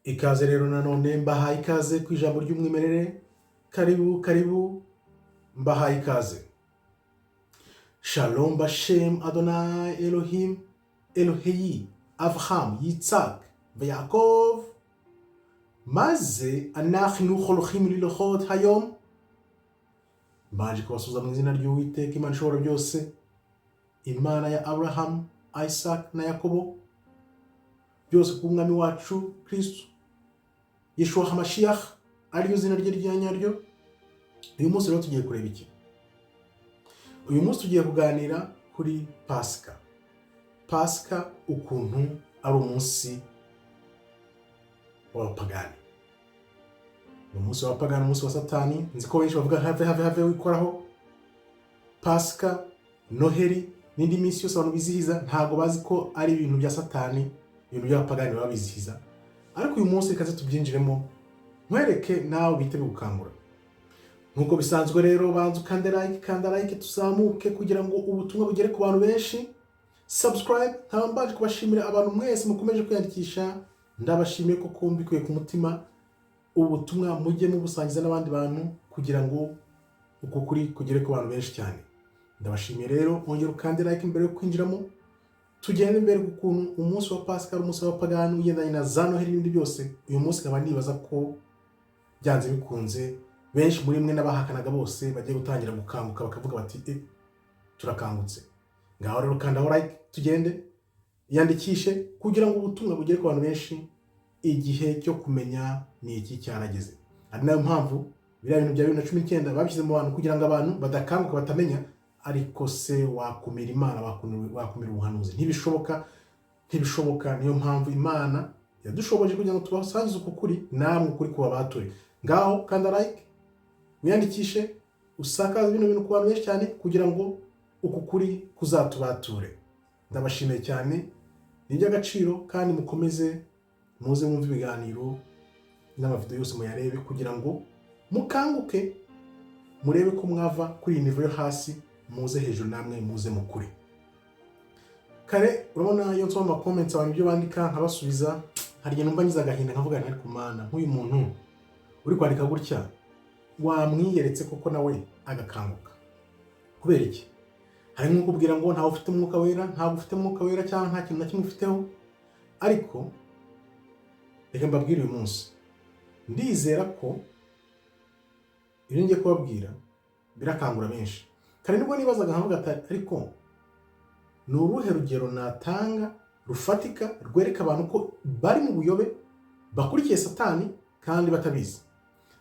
Ikaze rero nanone mbahaye ikaze ku ijambo ry'umwimerere. Karibu mbahaye ikaze. Shalom Bashem Adonai Elohim Eloheyi Avraham Yitzhak Yaakov maze anachnu cholchim lilochot hayom. Mbanje kubasubiza mu izina ry'Uwiteka Imana ishobora byose, Imana ya Abraham, Isaac na Yakobo, byose ku mwami wacu Kristo Yeshua HaMashiach ariyo zina rye rya nyaryo. Uyu munsi rero tugiye kureba iki? Uyu munsi tugiye kuganira kuri Pasika. Pasika ukuntu ari umunsi w'abapagani. Ni umunsi w'abapagani, umunsi wa Satani. Nzi ko benshi bavuga have wikoraho. Pasika, Noheri n'indi minsi yose abantu bizihiza ntago bazi ko ari ibintu bya Satani, ibintu by'abapagani baba bizihiza. Ariko uyu munsi reka tubyinjiremo, nkwereke nawe bite gukangura. Nkuko bisanzwe rero, banza kanda like tuzamuke kugira ngo ubutumwa bugere ku bantu benshi. Subscribe, ntabanje kubashimira abantu mwese mukomeje kwiyandikisha. Ndabashimiye ko kumbikuye ku mutima. Ubutumwa mujye mubusangiza n'abandi bantu kugira ngo uko kuri kugere ku bantu benshi cyane. Ndabashimiye rero, ongera ukande like mbere yo kwinjiramo. Tugende mbere ukuntu umunsi wa Pasika ari umunsi w'abapagani ugendanye na za Noheri n'ibindi byose. Uyu munsi nkaba nibaza ko byanze bikunze benshi muri mwe n'abahakanaga bose bagiye gutangira gukanguka bakavuga bati turakangutse. Ngaho rero kandaho like, tugende yandikishe kugira ngo ubutumwa bugere ku bantu benshi. Igihe cyo kumenya ni iki cyarageze. Ari nayo mpamvu biriya bintu bya 2019 babishyize mu bantu kugira ngo abantu badakanguka batamenya. Ariko se wakumira Imana, wakumira ubuhanuzi? Ntibishoboka. Niyo mpamvu Imana yadushoboje kugira ngo tubasangize uko kuri, namwe ukuri kuba batuye. Ngaho kanda like, wiyandikishe, usakaze bino bintu ku bantu benshi cyane kugira ngo uku kuri kuzatubature. Ndabashimiye cyane, ni iby'agaciro, kandi mukomeze muze mwumve ibiganiro n'amavideo yose muyarebe kugira ngo mukanguke, murebe ko mwava kuri iyi nivo yo hasi muze hejuru, namwe muze mukuri. Kare urabona iyo nsoma ama comments abantu ibyo bandika nkabasubiza, hari igihe numva ngize agahinda nkavuga nti ariko Mana, nk'uyu muntu uri kwandika gutya wamwiyeretse koko nawe agakanguka. Kubera iki? Hari nko kubwira ngo ntawe ufite umwuka wera, ntabwo ufite umwuka wera cyangwa nta kintu na kimwe ufiteho. Ariko reka mbabwire uyu munsi, ndizera ko ibyo ngiye kubabwira birakangura benshi. Kare nibwo nibazaga nkavuga ati ariko ni uruhe rugero natanga rufatika rwereka abantu ko bari mu buyobe, bakurikiye Satani kandi batabizi.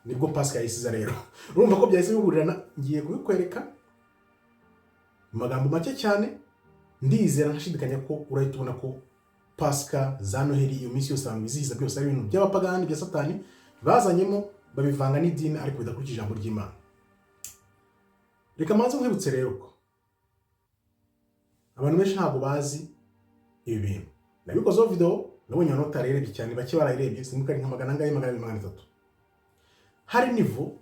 Nibwo Pasika yisiza rero. Urumva ko byahise bihurirana. Ngiye kubikwereka mu magambo make cyane. Ndizera ntashidikanya ko urahita ubona ko Pasika, za Noheri, iyo minsi yose abantu bizihiza byose ari ibintu by'abapagani, bya Satani bazanyemo, babivanga n'idini ariko bidakurikije ijambo ry'Imana. Reka manze nkwibutse rero ko abantu benshi ntabwo bazi ibi bintu. Nabikozeho video, nabonye abantu batarebye cyane, bake barayirebye, simuka ari nka 300 Hari nivo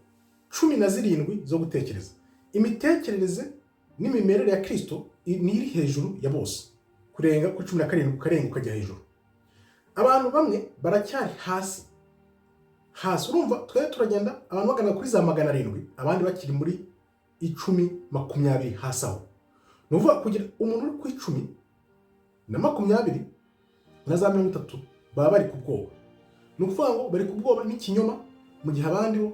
17 zo gutekereza. Imitekerereze n'imimerere ya Kristo ni iri hejuru ya bose, kurenga ku 17 ukarenga ukajya hejuru. Abantu bamwe baracyari hasi. Urumva twe turagenda abantu bagana kuri za 700, abandi bakiri muri 10-20 hasi aho. Nuvuga kugira umuntu uri ku 10 na 20 na za 30 baba bari ku bwoba. Nukuvuga ngo bari ku bwoba n'ikinyoma, mu gihe abandi bo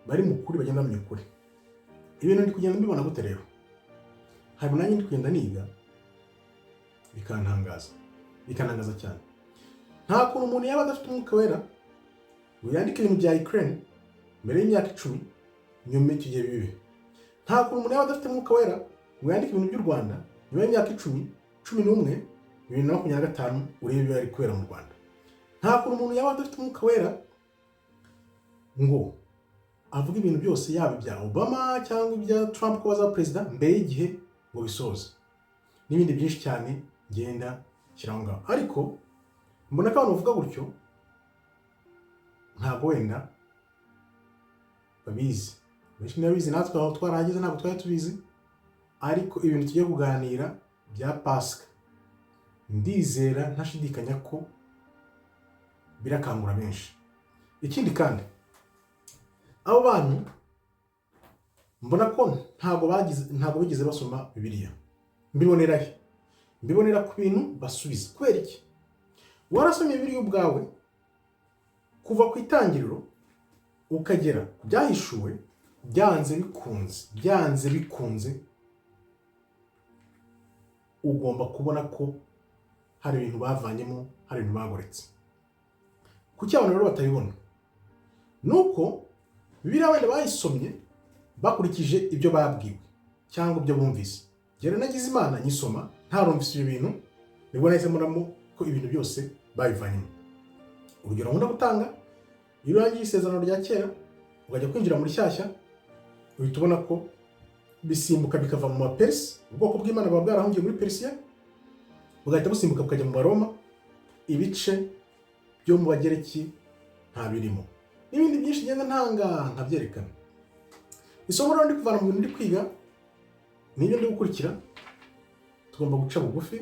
bari mu kuri, bagenda mu kuri. Ibintu ndi kugenda mbibona gute rero? Hari nanjye ndi kugenda niga bikantangaza cyane. Nta kuntu umuntu yaba adafite umwuka wera ngo yandike ibintu bya Ukraine mbere y'imyaka 10 nyuma y'icyo gihe bibe. Nta kuntu umuntu yaba adafite umwuka wera ngo yandike ibintu by'u Rwanda nyuma y'imyaka 10, 11, 2025 urebe ibyo ari kubera mu Rwanda. Nta kuntu umuntu yaba adafite umwuka wera ngo avuga ibintu byose yaba ibya Obama cyangwa ibya Trump ko baza president mbere y'igihe ngo bisoze. N'ibindi byinshi cyane ngenda kiraho ngaho. Ariko mbona ko abantu bavuga gutyo ntabwo wenda babizi. Benshi nabizi, natwe aho twarahageze ntabwo twari tubizi. Ariko ibintu tugiye kuganira bya Pasika, ndizera ntashidikanya ko birakangura benshi. Ikindi kandi abo bantu mbona ko ntago bigeze basoma Bibiliya. Mbibonera he? Mbibonera ku bintu basubiza. Kubera iki? Warasomye Bibiliya ubwawe kuva ku itangiriro ukagera byahishuwe, byanze bikunze ugomba kubona ko hari ibintu bavanyemo, hari ibintu bagoretse. Kuki abantu rero batabibona? Nuko Bibiliya wenda bayisomye bakurikije ibyo babwiwe cyangwa ibyo bumvise. Jyewe nagize Imana nyisoma ntarumvise ibyo bintu, nibwo nahise mbonamo ko ibintu byose babivanyemo. Urugero nkunda gutanga, iyo urangiye isezerano rya kera ukajya kwinjira muri shyashya, uhita ubona ko bisimbuka bikava mu Maperisi, ubwoko bw'Imana buba bwarahungiye muri Perisiya, bugahita busimbuka bukajya mu Baroma, ibice byo mu Bagereki nta birimo, n'ibindi byinshi ngenda nkabyerekana. Isomo rero ndi kuvana mu bintu ndi kwiga n'ibyo ndi gukurikira, tugomba guca bugufi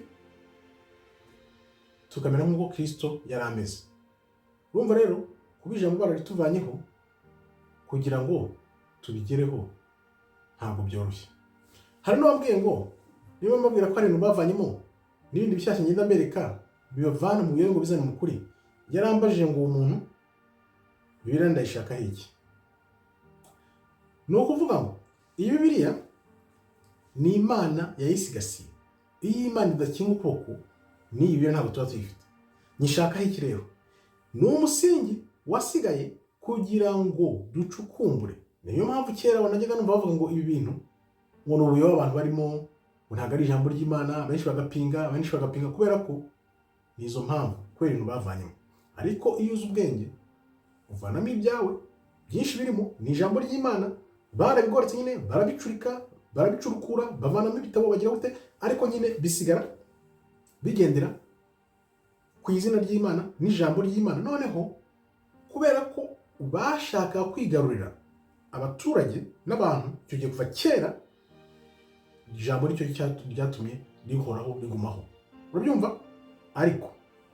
tukamera nk'uko Kristo yari ameze. Urumva rero kuba ijambo bararituvanyeho kugira ngo tubigereho ntabwo byoroshye. Hari n'uwambwiye ngo niba mbabwira ko hari ibintu bavanyemo n'ibindi bishyashya ngenda mbereka bibavana mu biyo ngo bizane mu kuri, yarambajije ngo uwo muntu Bibiliya ndayishakaho iki? Ni ukuvuga ngo iyi Bibiliya ni Imana yayisigasiye. Iyo Imana idakinga ukuboko n'iyi Bibiliya ntabwo tuba tuyifite. Nyishakaho iki rero? Ni umusingi wasigaye kugira ngo ducukumbure. Niyo mpamvu kera wanajyaga numva bavuga ngo ibi bintu ngo ni ubuyobe abantu barimo, ngo ntabwo ari ijambo ry'Imana, benshi bagapinga kubera ko nizo mpamvu, kubera ibintu bavanyemo. Ariko iyo uzi ubwenge uvanamo ibyawe byinshi birimo ni ijambo ry'Imana, barabigoretse nyine, barabicurika, barabicurukura, bavanamo ibitabo bagira gute, ariko nyine bisigara bigendera ku izina ry'Imana n'ijambo ry'Imana. Noneho kubera ko bashaka kwigarurira abaturage n'abantu icyo gihe kuva kera, ijambo ricyo ryatumye rihoraho rigumaho. Urabyumva? Ariko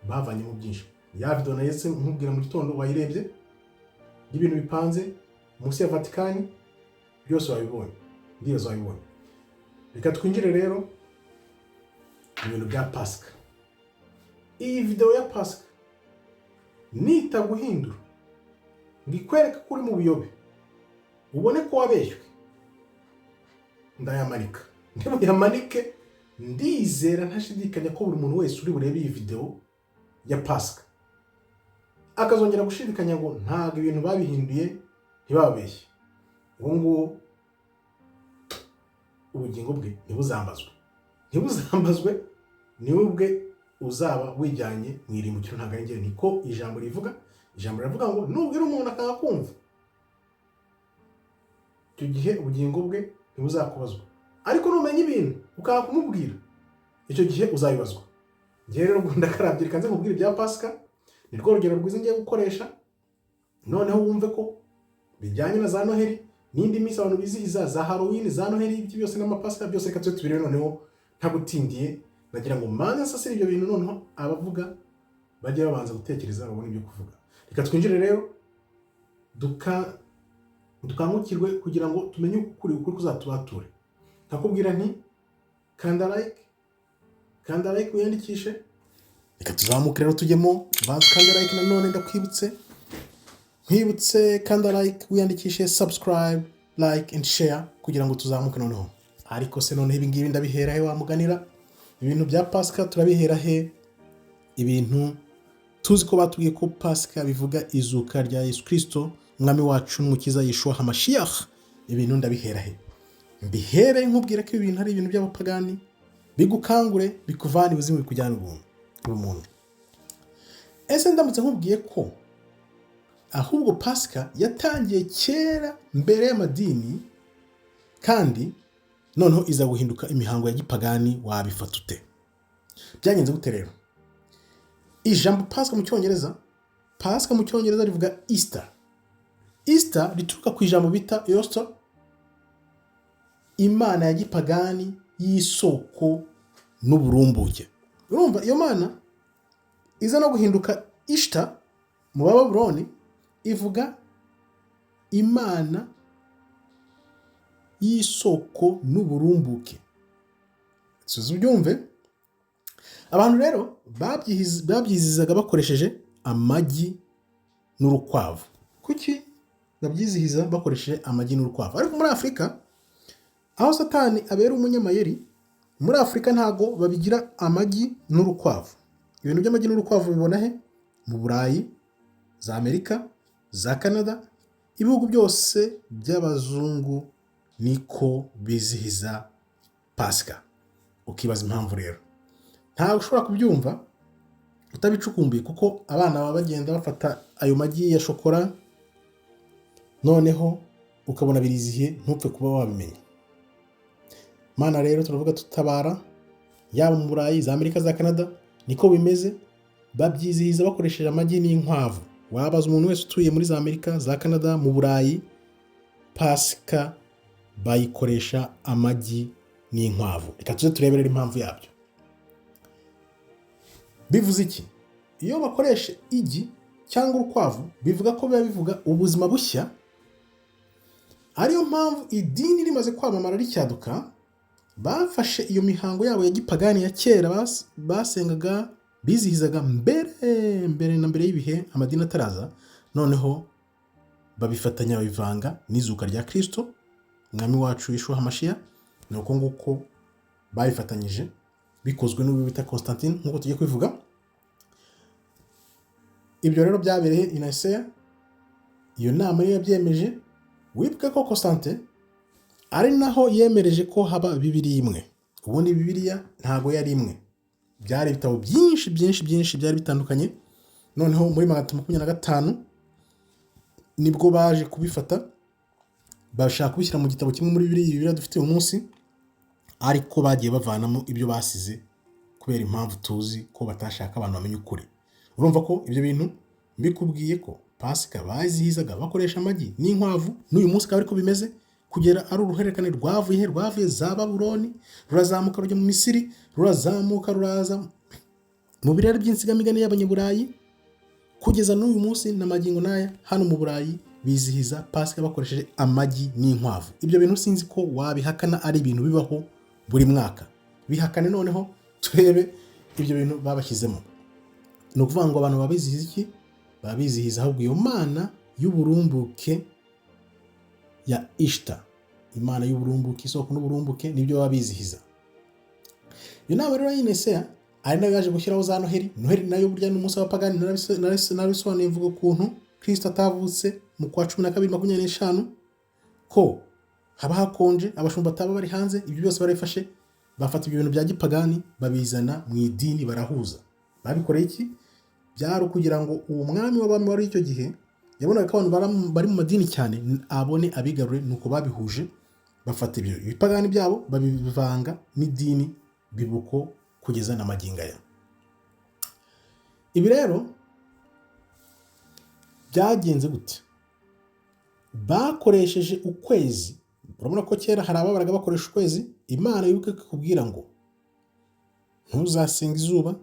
bavanyemo byinshi. Ya video nahise nkubwira mu gitondo wayirebye, ibintu bipanze munsi ya Vatikani byose wabibonye, ndiyoza wabibonye. Reka twinjire rero mu bintu bya Pasika. Iyi video ya Pasika nita guhindura ngikwereka kuri mu buyobe, ubone ko wabeshywe, ndayamanika. Ndibuyamanike, ndizera ntashidikanya ko buri muntu wese uri burebe iyi video ya Pasika akazongera gushidikanya ngo ntabwo ibintu babihinduye, ntibabeshye, ngo ubugingo bwe ntibuzambazwe, niwe ubwe uzaba wijyanye mu irimbukiro. Ntabwo ari njye, niko ijambo rivuga. Ijambo rivuga ngo nubwira umuntu akanga kumva, icyo gihe ubugingo bwe ntibuzakubazwa. Ariko numenya ibintu ukanga kumubwira, icyo gihe uzabibazwa. Njye rero ndakarabye reka nze nkubwire ibya Pasika, ni rwo rugero rwiza ngiye gukoresha. Noneho wumve ko bijyanye na za Noheli n'indi minsi abantu bizihiza, za Halloween, za Noheli, ibyo byose n'amapasika byose reka tube tubirebe noneho ntagutindiye. Nagira ngo manza nsasire ibyo bintu, noneho abavuga bajye babanza gutekereza babone ibyo kuvuga. Reka twinjire rero dukangukirwe kugira ngo tumenye ukuri kuzatubature. Nakubwira nti kanda like wiyandikishe. Reka tuzamuke rero tujyemo. Bazi kanda like nanone ndakwibutse. Nkwibutse kanda like wiyandikishe, subscribe, like and share kugira ngo tuzamuke noneho. Ariko se noneho ibi ngibi ndabihera he wamuganira? Ibintu bya Pasika turabihera he? Ibintu tuzi ko batubwiye ko Pasika bivuga izuka rya Yesu Kristo, umwami wacu n'umukiza Yeshua HaMashiach. Ibintu ndabihera he? Mbihere nkubwira ko ibintu ari ibintu by'abapagani, bigukangure, bikuvana ubuzima, bikujyana ubumuntu. Ese ndamutse nkubwiye ko ahubwo Pasika yatangiye kera mbere y'amadini, kandi noneho iza guhinduka imihango ya gipagani, wabifata ute? Byagenze gute rero? Ijambo Pasika mu Cyongereza rivuga Easter. Easter rituruka ku ijambo bita Easter, imana ya gipagani y'isoko n'uburumbuke. Urumva iyo mana iza no guhinduka Ishtar, mu Babuloni ivuga imana y'isoko n'uburumbuke. Suza ubyumve. Abantu rero babyizihizaga bakoresheje amagi n'urukwavu. Kuki babyizihiza bakoresheje amagi n'urukwavu? Ariko muri Afurika aho Satani abera umunyamayeri, muri Afurika ntago babigira amagi n'urukwavu. Ibintu by'amagi n'urukwavu bibona he? Mu Burayi, za Amerika, za Canada, ibihugu byose by'abazungu niko bizihiza Pasika. Ukibaza impamvu rero. Ntawe ushobora kubyumva utabicukumbuye, kuko abana baba bagenda bafata ayo magi ya shokora, noneho ukabona birizihiye ntupfe kuba wabimenya. Mana rero turavuga tutabara, yaba mu Burayi, za Amerika, za Canada, niko bimeze. Babyizihiza bakoresheje amagi n'inkwavu. Wabaza umuntu wese utuye muri za Amerika, za Canada, mu Burayi, Pasika bayikoresha amagi n'inkwavu. Reka tuze tureberere impamvu yabyo. Bivuze iki? Iyo bakoresha igi cyangwa urukwavu, bivuga ko biba bivuga ubuzima bushya. Ariyo mpamvu idini rimaze kwamamara ricyaduka, bafashe iyo mihango yabo ya gipagani ya kera basengaga, bizihizaga mbere na mbere y'ibihe amadini ataraza, noneho babifatanya babivanga n'izuka rya Kristo umwami wacu Yeshua Hamashiya. Ni uko nguko babifatanyije, bikozwe n'uwo bita Constantine nk'uko tugiye kwivuga. Ibyo rero byabereye i Nicaea. Iyo nama niyo yabyemeje. Wibuke ko Constantine ari naho yemereje ko haba Bibiliya imwe. Ubundi Bibiliya ntago yari imwe, byari ibitabo byinshi byari bitandukanye. Noneho muri 1925 nibwo baje kubifata, bashaka kubishyira mu gitabo kimwe muri Bibiliya dufite uyu munsi, ariko bagiye bavanamo ibyo basize kubera impamvu tuzi ko batashaka abantu bamenye ukuri. Urumva ko ibyo bintu mbikubwiye ko Pasika bazihizaga bakoresha amagi n'inkwavu, n'uyu munsi akaba ariko bimeze, kugera ari uruhererekane rwavuye za Babuloni, rurazamuka rujya mu Misiri, rurazamuka ruraza mu birere by'insigamigani y'Abanyaburayi, kugeza n'uyu munsi n'amagingo n'aya hano mu Burayi bizihiza Pasika bakoresheje amagi n'inkwavu. Ibyo bintu sinzi ko wabihakana ari ibintu bibaho buri mwaka. Bihakane noneho turebe ibyo bintu babashyizemo. Ni ukuvuga ngo abantu babizihiza iki? Babizihiza ahubwo iyo mana y'uburumbuke ya Ishtar. Imana y'uburumbuke, isoko n'uburumbuke, nibyo babizihiza. Iyo nama rero y'Inesea ari nayo yaje gushyiraho za Noheli. Noheli nayo burya ni umunsi w'abapagani. Narabisobanuye mvuga ukuntu Kristo atavutse mu kwa 12/25 ko haba hakonje, abashumba bataba bari hanze. Ibyo byose barifashe, bafata ibyo bintu bya gipagani babizana mu idini, barahuza. Babikoreye iki? Byari kugira ngo uwo mwami w'abami wari icyo gihe yabonaga ko abantu bari mu madini cyane abone abigarure. Nuko babihuje, bafata ibyo ibipagani byabo babivanga n'idini bibuko kugeza na magingo aya. Ibi rero byagenze gute? Bakoresheje ukwezi. Urabona ko kera hari ababaraga bakoresha ukwezi. Imana yibuke kubwira ngo ntuzasenga izuba,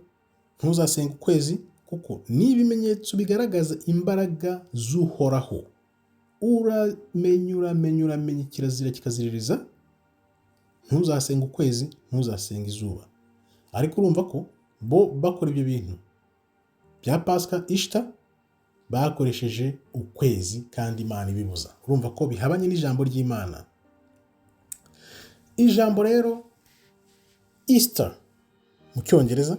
ntuzasenga ukwezi, kuko ni ibimenyetso bigaragaza imbaraga z'Uhoraho. Uramenye kirazira kikaziririza. Ntuzasenga ukwezi, ntuzasenga izuba. Ariko urumva ko bo bakora ibyo bintu bya Pasika Ishtar bakoresheje ukwezi, kandi Imana ibibuza. Urumva ko bihabanye n'ijambo ry'Imana. Ijambo rero Easter mu Cyongereza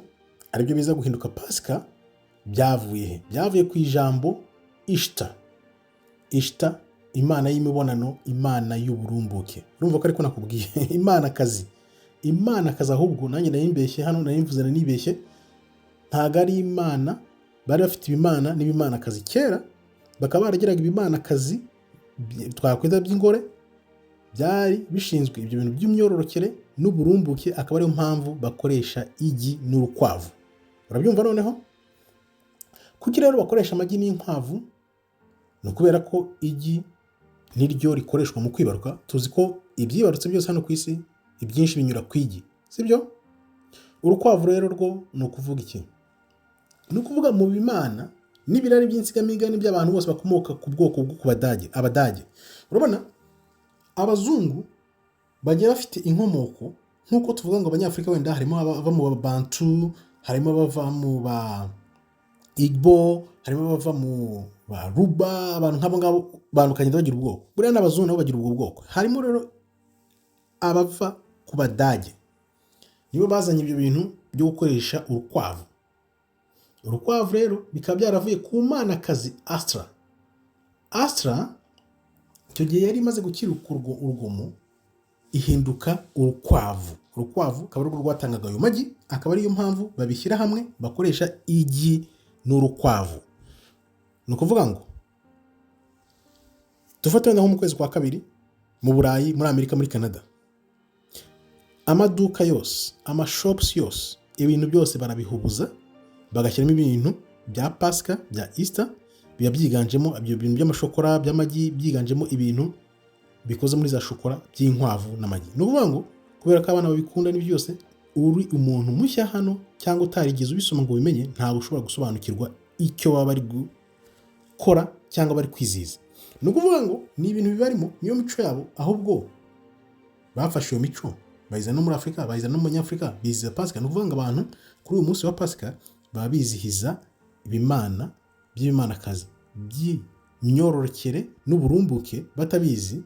aribyo biza guhinduka Pasika byavuye he? Byavuye ku ijambo Ishtar. Ishtar, imana y'imibonano, imana y'uburumbuke. Urumva ko ariko nakubwiye imana kazi. Imana kazi, ahubwo nanjye nayimbeshye hano, nayimvuze nibeshye. Ntago ari imana, bari bafite ibimana n'ibimana kazi kera, bakaba baragiraga ibimana kazi twakwita by'ingore, byari bishinzwe ibyo bintu by'imyororokere n'uburumbuke. Akaba ariyo mpamvu bakoresha igi n'urukwavu. Urabyumva noneho? Kuki rero bakoresha amagi n'inkwavu? Ni ukubera ko igi niryo rikoreshwa mu kwibaruka. Tuzi ko ibyibarutse byose hano ku isi ibyinshi binyura ku igi, sibyo? Urukwavu rero rwo ni ukuvuga iki? Ni ukuvuga mu bimana n'ibirari by'insigamigani by'abantu bose bakomoka ku bwoko bwo ku badage. Abadage urabona abazungu bagiye bafite inkomoko nk'uko tuvuga ngo abanyafurika wenda harimo abava mu Bantu, harimo abava mu ba Igbo, harimo abava mu ba Ruba, abantu nk'abo ngabo bandukanye bagira ubwoko. Buriya n'abazungu nabo bagira ubwo bwoko. Harimo rero abava ku badage, nibo bazanye ibyo bintu byo gukoresha urukwavu. Urukwavu rero bikaba byaravuye ku manakazi Astra. Astra icyo gihe yari imaze gukira urugomo ihinduka urukwavu. Urukwavu akaba ari rwo rwatangaga ayo magi, akaba ariyo mpamvu babishyira hamwe bakoresha igi n'urukwavu. Ni ukuvuga ngo dufate wenda nko mu kwezi kwa kabiri mu Burayi, muri Amerika, muri Canada, amaduka yose, amashops yose, ibintu byose barabihubuza bagashyiramo ibintu bya Pasika, bya Easter, biba byiganjemo ibyo bintu by'amashokora, by'amagi, byiganjemo ibintu bikoze muri za shokora by'inkwavu n'amagi. Ni ukuvuga ngo kubera ko abana babikunda n'ibyo byose, uri umuntu mushya hano cyangwa utarigeze ubisoma ngo ubimenye, ntabwo ushobora gusobanukirwa icyo baba bari gukora cyangwa bari kwizihiza. Ni ukuvuga ngo ni ibintu bibarimo, niyo mico yabo, ahubwo bafashe iyo mico bayizana no muri Afurika, bayizana no mu Banyafurika, bizihiza Pasika. Ni ukuvuga ngo abantu kuri uyu munsi wa Pasika baba bizihiza ibimana by'ibimanakazi by'imyororokere n'uburumbuke batabizi,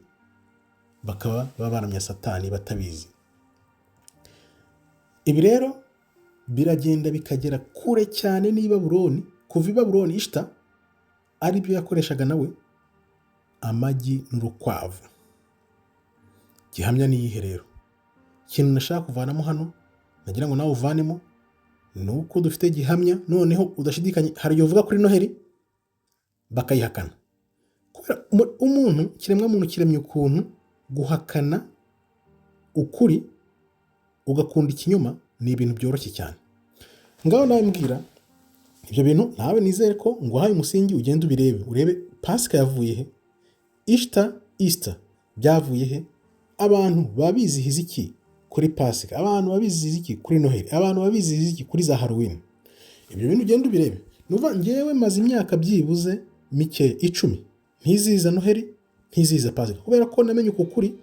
bakaba babaramya Satani batabizi. Ibi rero biragenda bikagera kure cyane n'i Babuloni. Kuva i Babuloni Ishta ari byo yakoreshaga nawe, amagi n'urukwavu. Gihamya ni iyihe rero? Ikintu nashaka kuvanamo hano, nagira ngo nawe uvanemo, ni uko dufite gihamya noneho udashidikanya. Hari igihe uvuga kuri Noheli bakayihakana. Kubera umuntu, kiremwa muntu kiremye ukuntu guhakana ukuri ugakunda ikinyoma ni ibintu byoroshye cyane. Ngaho nawe mbwira ibyo bintu, nawe nizere ko nguhaye umusingi, ugenda ubirebe, urebe Pasika yavuye he, Easter byavuye he, abantu babizihiza iki kuri Pasika, abantu babizihiza iki kuri Noheli, abantu babizihiza iki kuri za Halloween. Ibyo bintu ugenda ubirebe. Nuva ngewe maze imyaka byibuze mike 10 ntizihiza Noheli, ntizihiza Pasika, kubera ko namenye uko kuri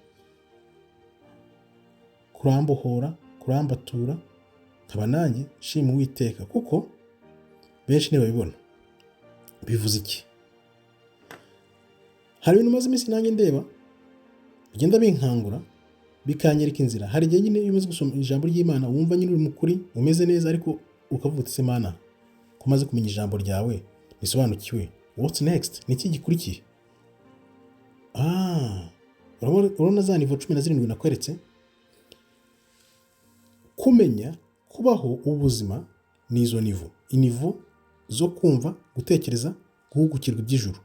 kurambohora, kurambatura, nkaba nanjye nshima Uwiteka, kuko benshi ntibabibona. Bivuze iki? Hari ibintu maze iminsi nanjye ndeba bigenda binkangura, bikanyereka inzira. Hari igihe nyine iyo umaze gusoma ijambo ry'Imana wumva nyine uri mukuri, umeze neza, ariko ukavuga uti Imana, ko umaze kumenya ijambo ryawe risobanukiwe, what's next? Ni iki gikurikiye? Urabona za nivo 17 nakweretse? Kumenya kubaho ubuzima ni izo nivo. Inivo zo kumva, gutekereza, guhugukirwa iby'ijuru.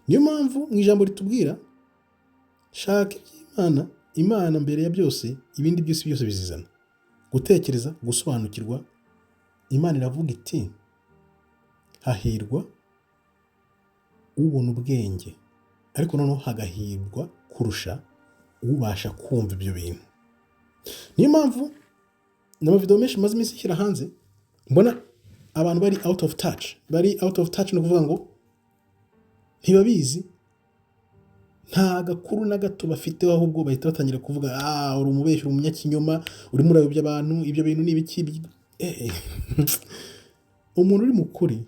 Niyo mpamvu mu ijambo ritubwira shaka iby'Imana, Imana mbere ya byose, ibindi byose bizizana. Gutekereza, gusobanukirwa. Imana iravuga iti hahirwa ubona ubwenge, ariko noneho hagahirwa kurusha ubasha kumva ibyo bintu. Niyo mpamvu n'amavideo menshi maze iminsi ishyira hanze, mbona abantu bari out of touch. Ni ukuvuga ngo ntibabizi, nta gakuru na gato bafite, ahubwo bahita batangira kuvuga uri umubeshyi, uri umunyakinyoma, urimo urayobya abantu, ibyo bintu ni ibiki. Umuntu uri mukuri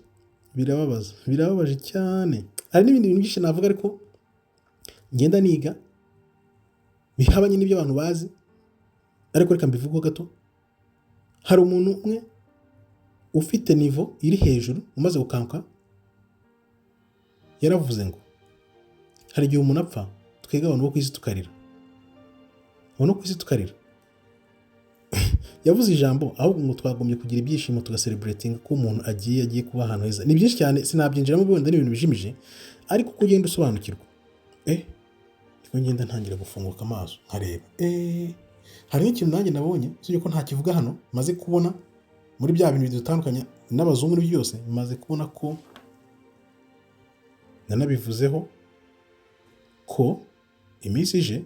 birababaje cyane. Hari n'ibindi bintu byinshi navuga, ariko ngenda niga bihabanye n'ibyo abantu bazi, ariko reka mbivugeho gato. Hari umuntu umwe ufite nivo iri hejuru, umaze gukanguka, yaravuze ngo hari igihe umuntu apfa, twega abantu bo ku isi tukarira. Abantu bo ku isi tukarira. Yavuze ijambo, ahubwo ngo twagombye kugira ibyishimo, tugaselebrating ko umuntu agiye kuba ahantu heza. Ni byinshi cyane sinabyinjiramo, wenda n'ibintu bijimije, ariko kugenda usobanukirwa. Niko ngenda ntangira gufunguka amaso nkareba. Hari n'ikintu nanjye nabonye, sibyo ko nta kivuga hano, maze kubona muri bya bintu bidutandukanya n'abazungu n'ibyo byose, maze kubona ko nanabivuzeho ko iminsi ije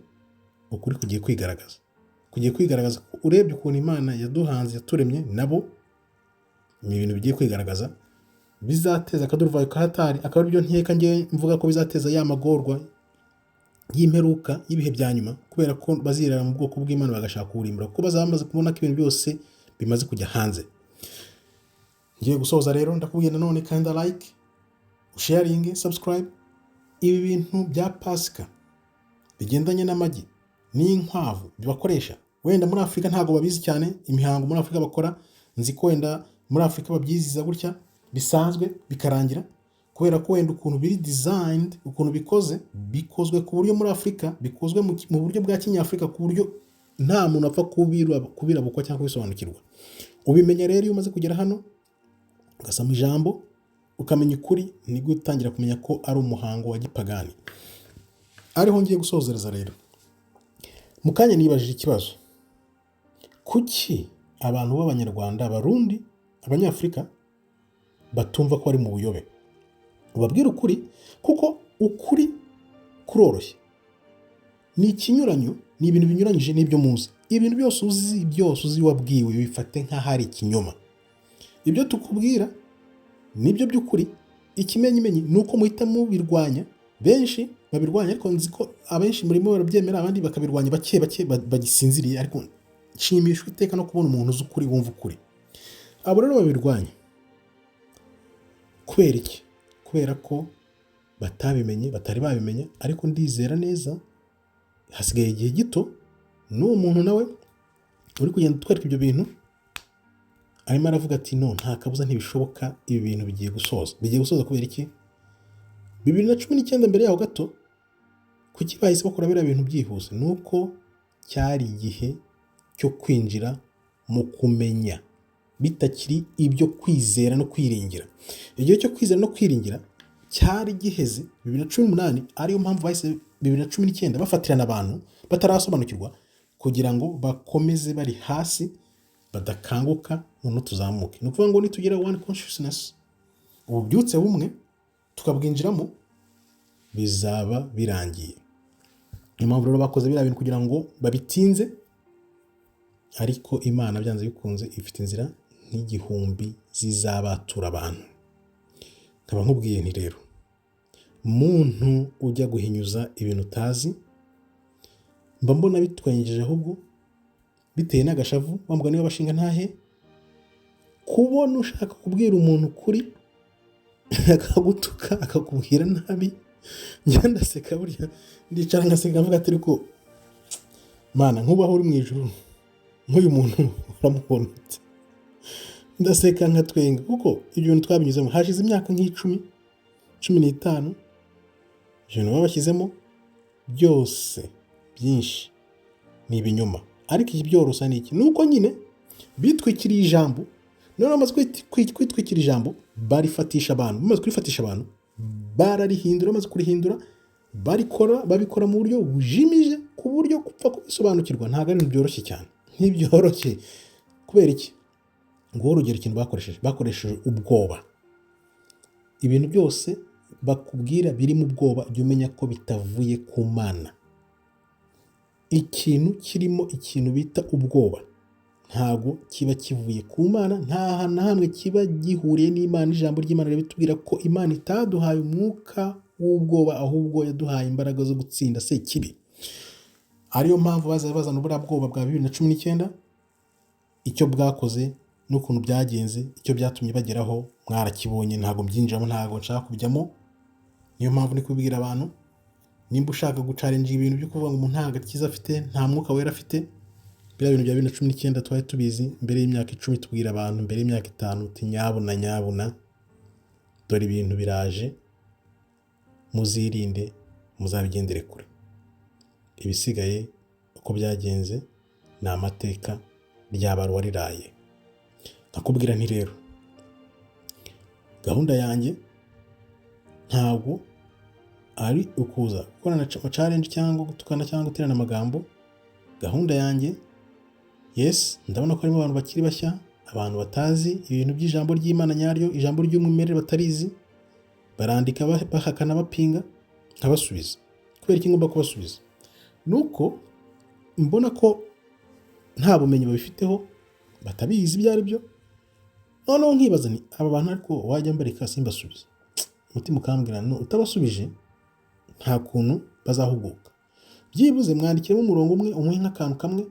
ukuri kugiye kwigaragaza. Urebye ukuntu Imana yaduhanze, yaturemye, nabo ni ibintu bigiye kwigaragaza bizateza akaduruvayo ka hatari, akaba aribyo nkeka ngewe mvuga ko bizateza ya magorwa y'imperuka y'ibihe bya nyuma, kubera ko bazirara mu bwoko bw'Imana bagashaka kuwurimbura, kuko bazaba bamaze kubona ko ibintu byose bimaze kujya hanze. Ngiye gusoza rero ndakubwira nanone kanda like, sharing, subscribe. Ibi bintu bya Pasika bigendanye n'amagi n'inkwavu bibakoresha, wenda muri Afurika ntabwo babizi cyane, imihango muri Afurika bakora, nzi ko wenda muri Afurika babyiziza gutya bisanzwe bikarangira, kubera ko wenda ukuntu biri designed, ukuntu bikozwe ku buryo muri Afurika bikozwe mu buryo bwa Kinyafurika, ku buryo nta muntu apfa kubirabukwa cyangwa kubisobanukirwa. Ubimenya rero iyo umaze kugera hano ugasoma ijambo ukamenya ukuri, nibwo utangira kumenya ko ari umuhango wa gipagani. Ariho ngiye gusozereza rero. Mu kanya nibajije ikibazo, kuki abantu b'Abanyarwanda, Abarundi, Abanyafurika batumva ko ari mu buyobe? Ubabwira ukuri, kuko ukuri kuroroshye. Ni ikinyuranyo, ni ibintu binyuranyije n'ibyo muzi. Ibintu byose uzi wabwiwe bifate nk'aho ari ikinyoma. Ibyo tukubwira nibyo by'ukuri. Ikimenyimenyi ni uko muhita mubirwanya. Benshi babirwanya, ariko nzi ko abenshi murimo barabyemera, abandi bakabirwanya bake bagisinziriye, ariko nshimishwa iteka no kubona umuntu uzi ukuri, wumva ukuri. Abo rero babirwanya kubera iki? Kubera ko batabimenye, batari babimenya, ariko ndizera neza hasigaye igihe gito n'uwo muntu nawe uri kugenda utwereka ibyo bintu arimo aravuga ati no, nta kabuza, ntibishoboka, ibi bintu bigiye gusoza. Kubera iki? 2019 mbere yaho gato, kuki bahise bakora biriya bintu byihuse? Nuko cyari igihe cyo kwinjira mu kumenya, bitakiri ibyo kwizera no kwiringira. Igihe cyo kwizera no kwiringira cyari giheze 2018, ariyo mpamvu bahise 2019 bafatirana abantu batarasobanukirwa, kugira ngo bakomeze bari hasi badakanguka, none tuzamuke. Ni ukuvuga ngo nitugira one consciousness, ububyutse bumwe, tukabwinjiramo, bizaba birangiye. Niyo mpamvu rero bakoze biriya bintu kugira ngo babitinze, ariko Imana byanze bikunze ifite inzira n'igihumbi zizabatura abantu. Nkaba nkubwiye nti rero, muntu ujya guhinyuza ibintu utazi, mba mbona bitwengeje, ahubwo biteye n'agashavu, wambwa niba bashinga ntahe, kubona ushaka kubwira umuntu kuri akagutuka akakubwira nabi. Njya ndaseka, burya ndicara ngaseka mvuga ati ariko Mana, nkubaho uri mu ijuru, nk'uyu muntu uramubona ute? Ndaseka nkatwenga, kuko ibyo bintu twabinyuzemo hashize imyaka nk'icumi, 15, ibintu babashyizemo byose byinshi ni ibinyoma. Ariko iki byorosa ni iki? Nuko nyine bitwikiriye ijambo, none bamaze kwitwikira ijambo, barifatisha abantu. Bamaze kurifatisha abantu, bararihindura. Bamaze kurihindura, babikora mu buryo bujimije, ku buryo kupfa kubisobanukirwa ntabwo ari ibintu byoroshye cyane. Ntibyoroshye. Kubera iki? Ngo urugero ikintu bakoresheje ubwoba. Ibintu byose bakubwira biri mu bwoba, jya umenya ko bitavuye ku Mana. Ikintu kirimo ikintu bita ubwoba ntago kiba kivuye ku Mana, nta na hamwe kiba gihuriye n'Imana. Ijambo ry'Imana ribitubwira ko Imana itaduhaye umwuka w'ubwoba, ahubwo yaduhaye imbaraga zo gutsinda sekibi. Ariyo mpamvu bazana ubura bwoba bwa 2019, icyo bwakoze n'ukuntu byagenze, icyo byatumye bageraho mwarakibonye. Ntago mbyinjiramo, ntago nshaka kubijyamo. Niyo mpamvu ni kubwira abantu, nimba ushaka gucalenga ibintu byo kuvuga ngo umuntu nta gakiza afite, nta mwuka wera afite, biriya bintu bya 2019 twari tubizi mbere y'imyaka 10. Tubwira abantu mbere y'imyaka 5 uti nyabuna, dore ibintu biraje, muzirinde, muzabigendere kure. Ibisigaye uko byagenze ni amateka, ryaba wariraye. Nakubwira nti rero, gahunda yanjye ntabwo ari ukuza gukorana challenge cyangwa gutukana cyangwa guterana amagambo. Gahunda yanjye, yes, ndabona ko harimo abantu bakiri bashya, abantu batazi ibintu by'ijambo ry'Imana nyaryo, ijambo ry'umwimerere batarizi, barandika bahakana bapinga, nkabasubiza. Kubera iki ngomba kubasubiza? Nuko mbona ko nta bumenyi babifiteho, batabizi ibyo ari byo, noneho nkibaza ni aba bantu ariko wajya mbareka simbasubize, umutima ukambwira no utabasubije nta kuntu bazahuguka. Byibuze mwandikiremo umurongo umwe umuhe nk'akantu kamwe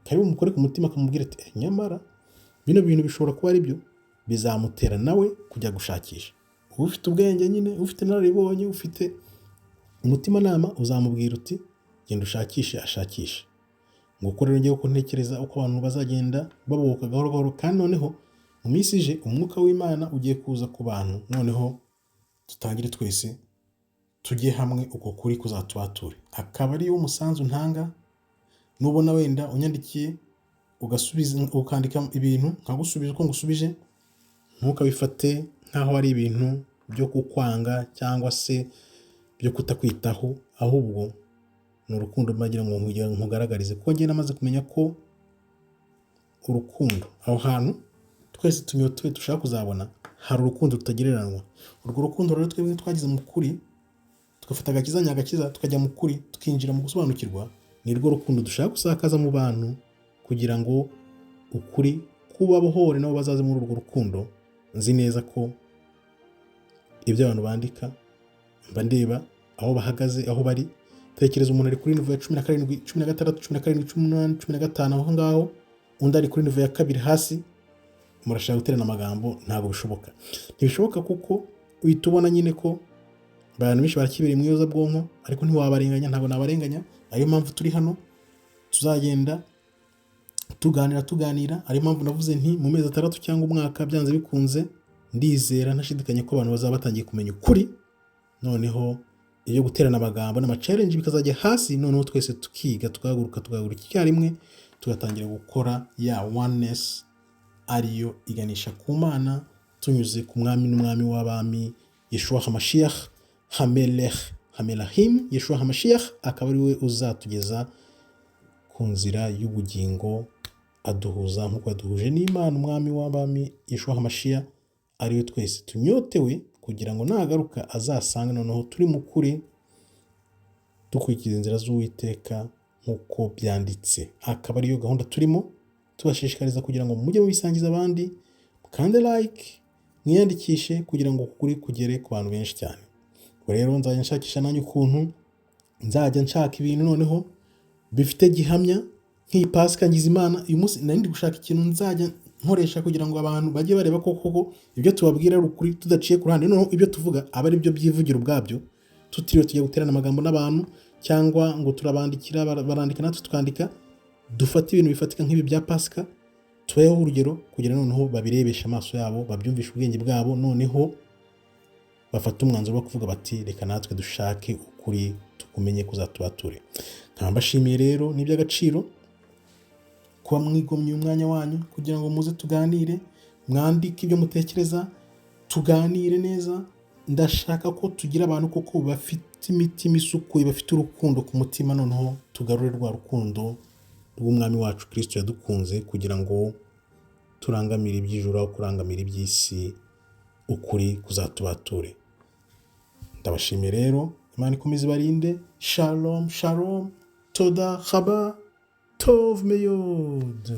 kari bumukore ku mutima kamubwira ati nyamara bino bintu bishobora kuba ari byo, bizamutera nawe kujya gushakisha. Ufite ubwenge nyine, ufite nararibonye, ufite umutimanama, uzamubwira uti genda ushakishe ashakishe. Nguko rero ngiye ko ntekereza uko abantu bazagenda babohoka gahoro gahoro, kandi noneho mu minsi ije umwuka w'Imana ugiye kuza ku bantu, noneho tutangire twese tujye hamwe uko kuri kuzatubature. Akaba ariyo umusanzu ntanga. Nubona wenda unyandikiye ugasubiza ukandika ibintu nkagusubiza uko ngusubije, ntukabifate nkaho ari ibintu byo kukwanga cyangwa se byo kutakwitaho, ahubwo ni urukundo mbagira ngo nkugaragarize, kuko njye namaze kumenya ko urukundo aho hantu twese tunyotewe dushaka kuzabona, hari urukundo rutagereranywa. Urwo rukundo rero twebwe twagize mu kuri, tugafata agakiza nyagakiza tukajya mu kuri, tukinjira mu gusobanukirwa, ni rwo rukundo dushaka gusakaza mu bantu kugira ngo ukuri kubabohore nabo bazaze muri urwo rukundo. Nzi neza ko ibyo abantu bandika mba ndeba aho bahagaze, aho bari. Tekereza umuntu ari kuri nivo ya 17, 16, 17, 18, 15 aho ngaho, undi ari kuri nivo ya 2 hasi, murashaka guterana amagambo, ntabwo bishoboka. Ntibishoboka kuko uhita ubona nyine ko abantu benshi barakibera mu yoza bwonko, ariko ntiwabarenganya, ntabwo nabarenganya. Ariyo mpamvu turi hano tuzagenda tuganira. Ariyo mpamvu navuze nti mu mezi 6 cyangwa umwaka byanze bikunze, ndizera ntashidikanya ko abantu bazaba batangiye kumenya ukuri, noneho iyo guterana amagambo n'ama-challenge bikazajya hasi, noneho twese tukiga tugahaguruka icyarimwe, tugatangira gukora ya oneness ariyo iganisha ku Mana, tunyuze ku mwami n'umwami w'abami Yeshua HaMashiach, Hamelahim Yeshua HaMashiach, akaba ari we uzatugeza ku nzira y'ubugingo, aduhuza nk'uko yaduhuje n'Imana umwami w'abami Yeshua HaMashiach, ari we twese tunyotewe, kugira ngo nagaruka azasanga noneho turi mu kuri, dukurikiza inzira z'Uwiteka nk'uko byanditse. Akaba ariyo gahunda turimo tubashishikariza kugira ngo mujye mubisangiza abandi, kandi like mwiyandikishe kugira ngo kuri kugere ku bantu benshi cyane. Rero nzajya nshakisha nanjye ukuntu nzajya nshaka ibintu noneho bifite gihamya. Nk'iyi Pasika ngize Imana uyu munsi nari ndi gushaka ikintu nzajya nkoresha kugira ngo abantu bajye bareba koko ibyo tubabwira ari ukuri, tudaciye ku ruhande, noneho ibyo tuvuga aba ari byo byivugira ubwabyo, tutiriwe tujya guterana amagambo n'abantu cyangwa ngo turabandikira barandika natwe tukandika. Dufate ibintu bifatika nk'ibi bya Pasika, tubayeho urugero kugira noneho babirebesha amaso yabo, babyumvisha ubwenge bwabo, noneho bafata umwanzuro wo kuvuga bati reka natwe dushake ukuri tukumenye kuzatubature. Nkambashimiye rero, ni by'agaciro kuba mwigomye umwanya wanyu kugira ngo muze tuganire, mwandike ibyo mutekereza, tuganire neza. Ndashaka ko tugira abantu koko bafite imitima isukuye, bafite urukundo ku mutima, noneho tugarure rwa rukundo rw'umwami wacu Kristo yadukunze, kugira ngo turangamire iby'ijuru aho kurangamira iby'isi, ukuri kuzatubature. Ndabashimiye rero, Imana ikomeze ibarinde. Shalom, shalom, toda chaba, tov meyod.